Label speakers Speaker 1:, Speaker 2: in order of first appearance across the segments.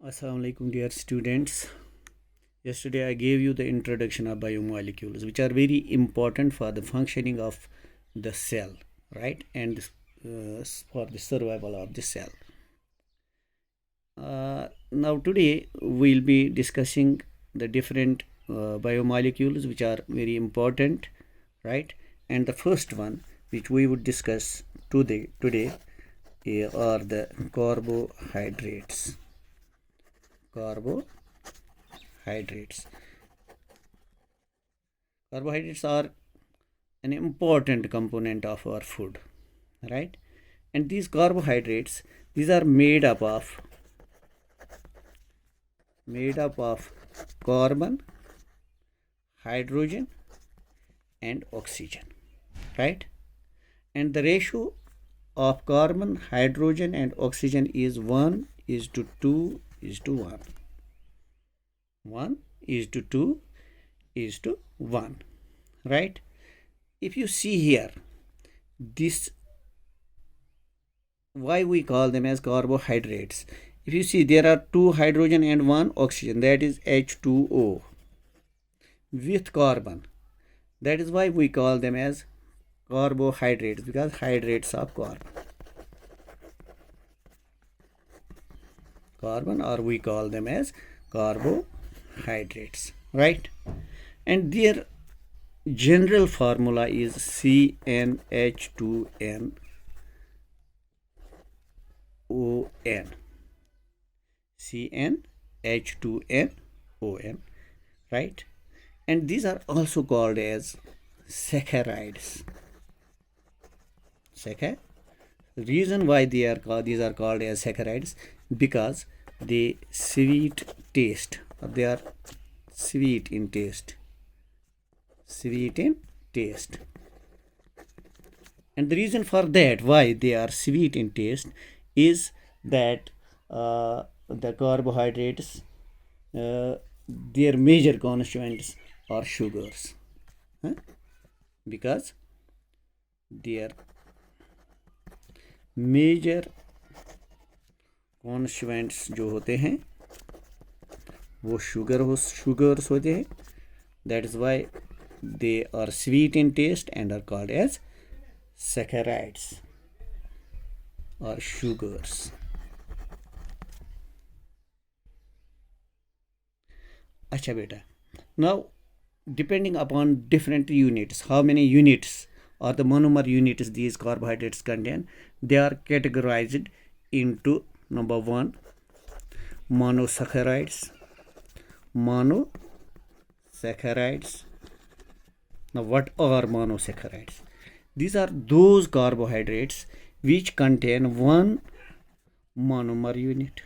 Speaker 1: Assalamu alaikum, dear students. Yesterday I gave you the introduction of biomolecules, which are very important for the functioning of the cell, right? And for the survival of the cell. Now today we'll be discussing the different biomolecules which are very important, right? And the first one which we would discuss today are the carbohydrates. Carbohydrates. Carbohydrates are an important component of our food, right? And these carbohydrates, these are made up of carbon, hydrogen, and oxygen, right? And the ratio of carbon, hydrogen, and oxygen is 1 is to 2 is to 1. 1 is to 2 is to 1, right? If you see here, this, why we call them as carbohydrates? If you see, there are 2 hydrogen and 1 oxygen, that is H2O with carbon. That is why we call them as carbohydrates, because hydrates of carbon, or we call them as carbohydrates, right? And their general formula is CnH2nOn, CnH2nOn, right? And these are also called as saccharides. Reason why these are called as saccharides, because they sweet taste, or they are sweet in taste. And the reason for that, why they are sweet in taste, is that the carbohydrates, their major constituents are sugars, because their major constituents जो होते हैं वो sugars होते हैं. That is why they are sweet in taste and are called as saccharides or sugars. Acha beta. Now, depending upon different units, how many units or the monomer units these carbohydrates contain, they are categorized into number 1, monosaccharides. Now, what are monosaccharides? These are those carbohydrates which contain one monomer unit.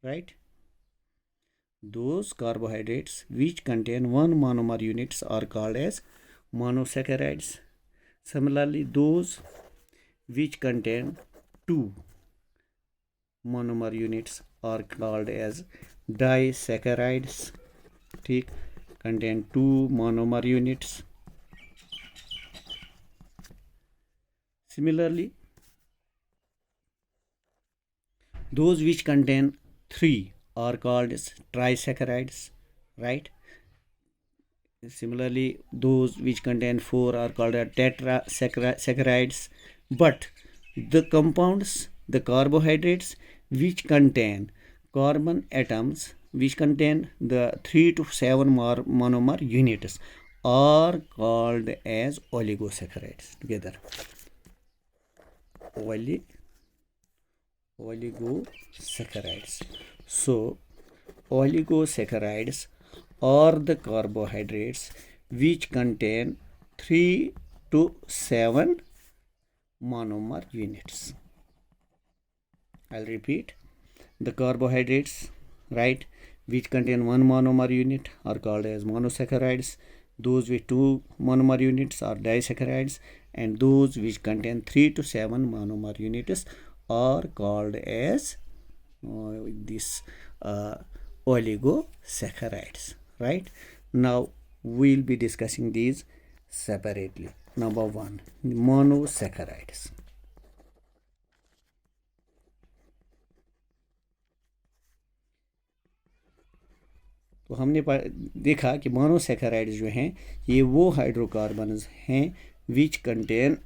Speaker 1: Right? Those carbohydrates which contain one monomer units are called as monosaccharides. Similarly, those which contain 2 monomer units are called as disaccharides. Contain 2 monomer units. Similarly, those which contain 3 are called as trisaccharides, right? Similarly, those which contain 4 are called as tetrasaccharides. But the compounds, the carbohydrates which contain carbon atoms, which contain the 3 to 7 monomer units, are called as oligosaccharides. Together, oligosaccharides. So, oligosaccharides are the carbohydrates which contain 3 to 7 monomer units. I'll repeat. The carbohydrates, right, which contain 1 monomer unit are called as monosaccharides. Those with 2 monomer units are disaccharides, and those which contain 3 to 7 monomer units are called as oligosaccharides, right? Now we'll be discussing these separately. Number 1, monosaccharides. तो हमने देखा कि monosaccharides जो हैं ये वो hydrocarbons हैं which contain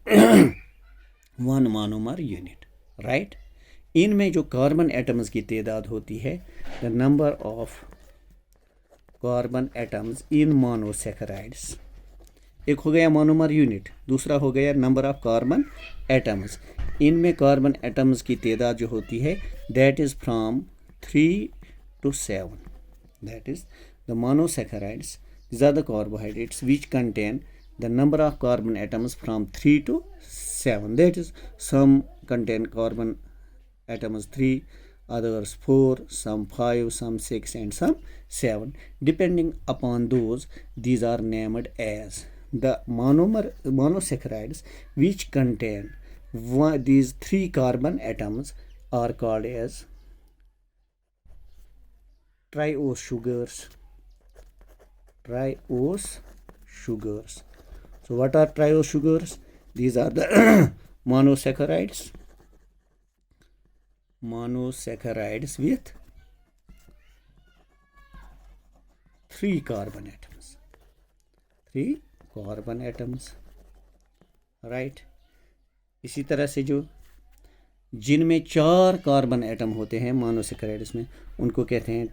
Speaker 1: 1 monomer unit, right. इनमें जो कार्बन एटम्स की तादाद होती है, the number of carbon atoms in monosaccharides, एक हो गया मोनोमर यूनिट, दूसरा हो गया नंबर ऑफ कार्बन एटम्स। इनमें कार्बन एटम्स की तादाद जो होती है that is from 3 to 7, that is the monosaccharides. These are the carbohydrates which contain the number of carbon atoms from 3 to 7, that is some contain carbon atoms 3, others 4, some 5, some 6 and some 7. Depending upon those, these are named as the monosaccharides which contain these 3 carbon atoms are called as triose sugars. Triose sugars. So what are triose sugars? These are the monosaccharides. Monosaccharides with 3 carbon atoms. 3 carbon atoms, right. इसी तरह से जो जिनमें 4 carbon atom होते हैं monosaccharides में, उनको कहते हैं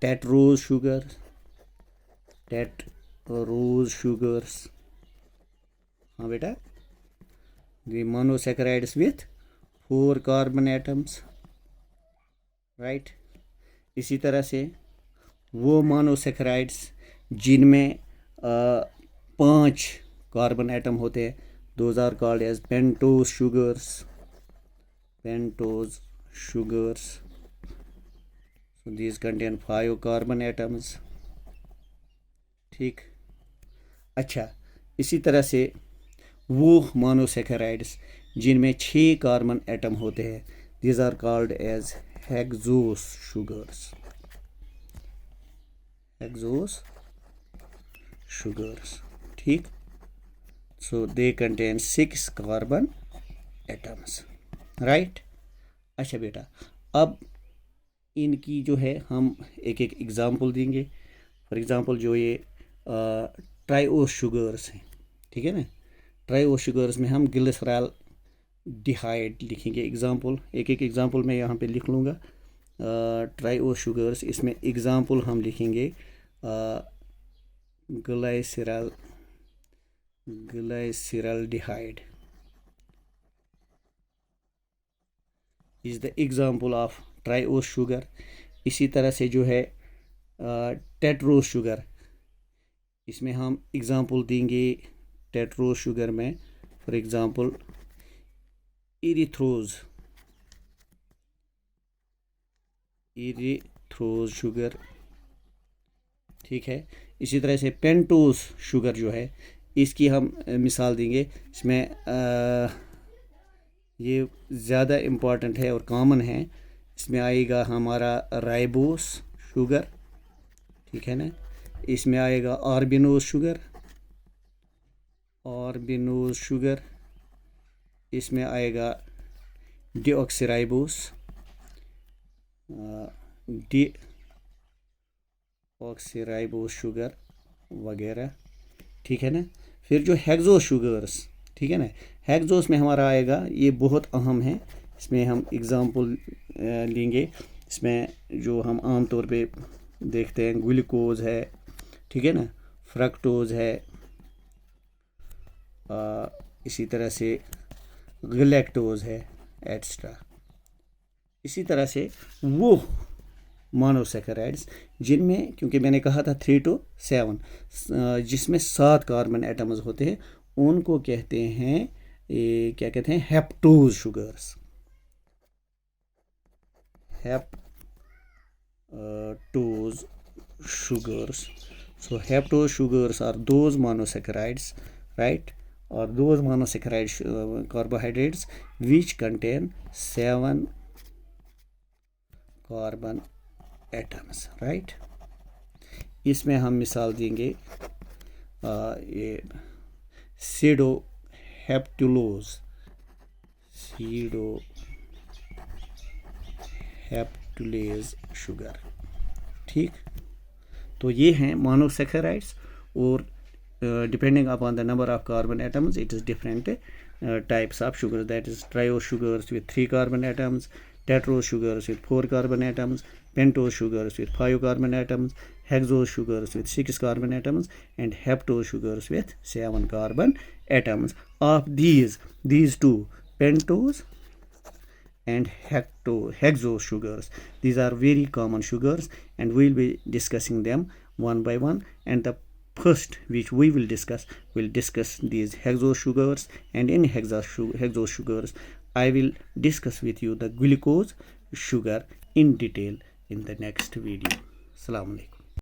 Speaker 1: टेट्रोज शुगर, टेट्रोज शुगर्स। हाँ बेटा, the monosaccharides with 4 carbon atoms, right. इसी तरह से वो मोनोसैकेराइड्स जिनमें 5 कार्बन एटम होते हैं, those are called as pentose sugars. Pentose sugars. So these contain 5 carbon atoms. ठीक। अच्छा, इसी तरह से वो मोनोसैकेराइड्स जिनमें 6 कार्बन एटम होते हैं, these are called as hexose sugars. Hexose sugars. ठीक। So they contain 6 carbon atoms, right. अच्छा बेटा, अब इनकी जो है हम एक एक एग्जांपल देंगे। फॉर एग्जांपल जो ये ट्राइओस शुगर्स हैं, ठीक है ना, ट्राइओस शुगर्स में हम ग्लिसरॉल डिहाइड लिखेंगे एग्जांपल, एक एक एग्जांपल मैं यहाँ पे लिख लूँगा। ट्राइओस शुगर्स, इसमें एग्जांपल हम लिखेंगे glyceraldehyde is the example of triose sugar. इसी तरह से जो है टेट्रोज शुगर, इसमें हम एग्जांपल देंगे टेट्रोज शुगर में, फॉर एग्जांपल इरिथ्रोज शुगर, ठीक है। इसी तरह से पेंटोज शुगर जो है, इसकी हम मिसाल देंगे। इसमें ये ज़्यादा इम्पॉर्टेंट है और कॉमन है। इसमें आएगा हमारा राइबोस शुगर, ठीक है ना। इसमें आएगा ऑर्बिनोज शुगर, इसमें आएगा डीऑक्सीराइबोस, डीऑक्सीराइबोस शुगर वगैरह, ठीक है ना। फिर जो हेक्सोस शुगर्स, ठीक है ना, हेक्सोस में हमारा आएगा, ये बहुत अहम है, इसमें हम एग्जांपल लेंगे। इसमें जो हम आम तौर पे देखते हैं ग्लूकोज है, ठीक है ना, फ्रक्टोज है, इसी तरह से गलैक्टोज है, एट्सट्रा। इसी तरह से वो मोनोसैकेराइड्स जिनमें, क्योंकि मैंने कहा था 3 to 7, जिसमें 7 कार्बन एटम्स होते हैं, उनको कहते हैं क्या कहते हैं, heptose sugars. Heptose sugars. So heptose sugars are those monosaccharides, right, or those monosaccharide carbohydrates which contain 7 carbon atoms, right. इसमें हम मिसाल देंगे ये सीडोहेप्टुलोज शुगर, ठीक। तो ये हैं मोनोसैकेराइड्स और depending upon the number of carbon atoms it is different types of sugars, that is triose sugars with 3 carbon atoms, tetrose sugars with 4 carbon atoms, pentose sugars with 5 carbon atoms, hexose sugars with 6 carbon atoms, and heptose sugars with 7 carbon atoms. Of these two, pentose and hexose sugars, these are very common sugars, and we will be discussing them one by one. And the first which we will discuss these hexose sugars, and in hexose sugars I will discuss with you the glucose sugar in detail in the next video. Assalamu alaikum.